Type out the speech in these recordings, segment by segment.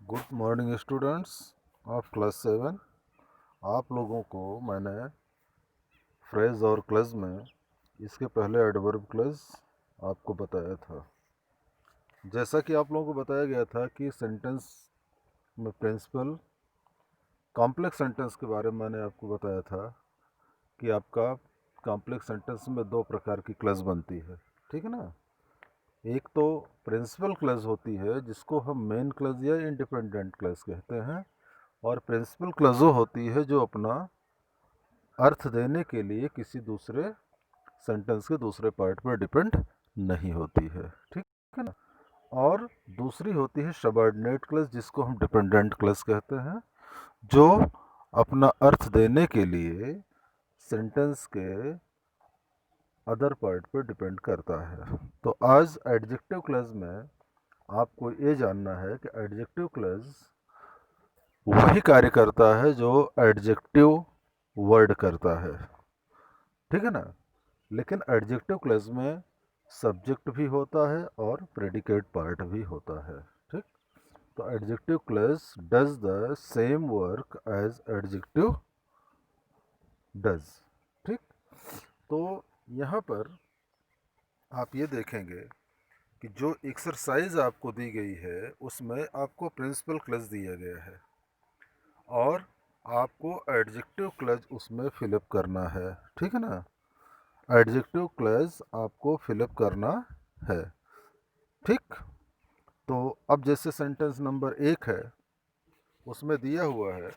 Good morning students of class 7। आप लोगों को मैंने फ्रेज और क्लज में इसके पहले एडवर्ब क्लज आपको बताया था। जैसा कि आप लोगों को बताया गया था कि सेंटेंस में प्रिंसिपल कॉम्प्लेक्स सेंटेंस के बारे में मैंने आपको बताया था कि आपका कॉम्प्लेक्स सेंटेंस में दो प्रकार की क्लज बनती है, ठीक है ना। एक तो प्रिंसिपल क्लज होती है जिसको हम मेन क्लज या इंडिपेंडेंट क्लज कहते हैं, और प्रिंसिपल क्लजो होती है जो अपना अर्थ देने के लिए किसी दूसरे सेंटेंस के दूसरे पार्ट पर डिपेंड नहीं होती है, ठीक है ना। और दूसरी होती है सबऑर्डिनेट क्लज जिसको हम डिपेंडेंट क्लज कहते हैं, जो अपना अर्थ देने के लिए सेंटेंस के अदर पार्ट पर डिपेंड करता है। तो आज एडजेक्टिव क्लज में आपको ये जानना है कि एडजेक्टिव क्लज वही कार्य करता है जो एडजेक्टिव वर्ड करता है, ठीक है ना। लेकिन एडजेक्टिव क्लज में सब्जेक्ट भी होता है और प्रेडिकेट पार्ट भी होता है, ठीक। तो adjective clause does the same work as adjective does, ठीक। तो यहाँ पर आप ये देखेंगे कि जो एक्सरसाइज आपको दी गई है उसमें आपको प्रिंसिपल क्लज दिया गया है और आपको एडजेक्टिव क्लज उसमें फिलअप करना है, ठीक है ना। एडजेक्टिव क्लज आपको फिलअप करना है, ठीक। तो अब जैसे सेंटेंस नंबर 1 है, उसमें दिया हुआ है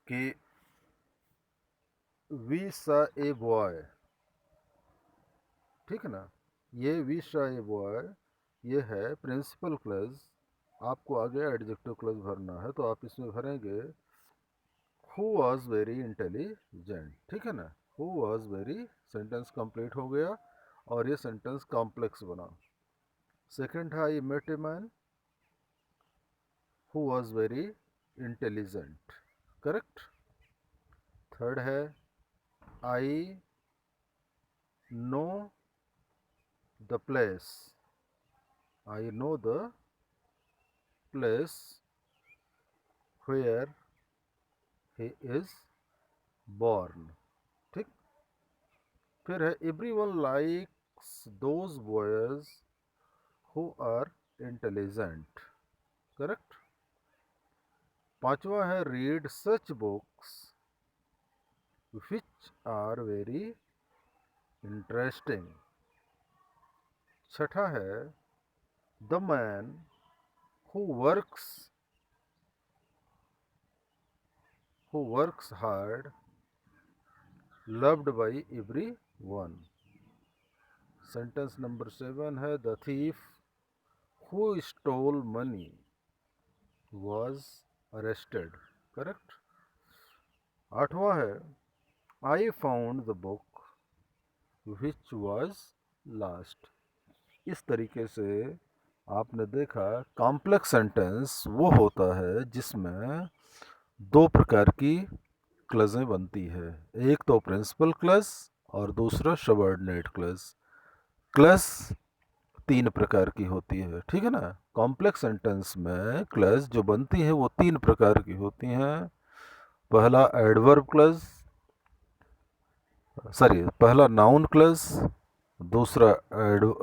कि वी सा ए बॉय, ठीक है ना। ये वी सा ए बॉय ये है प्रिंसिपल क्लज। आपको आगे एडजेक्टिव क्लज भरना है, तो आप इसमें भरेंगे हु वॉज वेरी इंटेलिजेंट, ठीक है ना। Who was very, sentence complete हो गया और ये सेंटेंस कॉम्प्लेक्स बना। सेकंड है I met a man who was very intelligent, correct. Third है I know the place, I know the place where he is born, ठीक। फिर है everyone likes those boys who are intelligent, correct. पांचवा है read such books which are very interesting. छठा है the man who works hard loved by every one. Sentence number 7 है the thief who stole money was arrested, correct. आठवां है I found the book which was last. इस तरीके से आपने देखा कॉम्प्लेक्स सेंटेंस वो होता है जिसमें दो प्रकार की क्लजें बनती है, एक तो प्रिंसिपल क्लज और दूसरा सबऑर्डिनेट क्लज। क्लज तीन प्रकार की होती है, ठीक है ना। कॉम्प्लेक्स सेंटेंस में क्लज जो बनती है वो तीन प्रकार की होती हैं। पहला एडवर्ब क्लज, पहला नाउन क्लज, दूसरा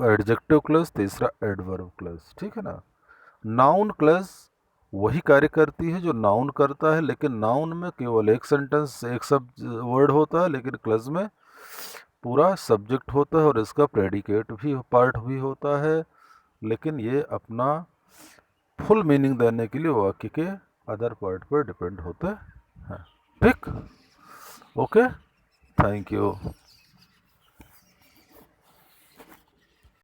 एडजेक्टिव क्लज, तीसरा एडवर्ब क्लज, ठीक है ना। नाउन क्लज वही कार्य करती है जो नाउन करता है, लेकिन नाउन में केवल एक सेंटेंस एक सब वर्ड होता है, लेकिन क्लज में पूरा सब्जेक्ट होता है और इसका प्रेडिकेट भी पार्ट भी होता है, लेकिन ये अपना फुल मीनिंग देने के लिए वाक्य के अदर पार्ट पर डिपेंड होते हैं, ठीक। Okay, thank you.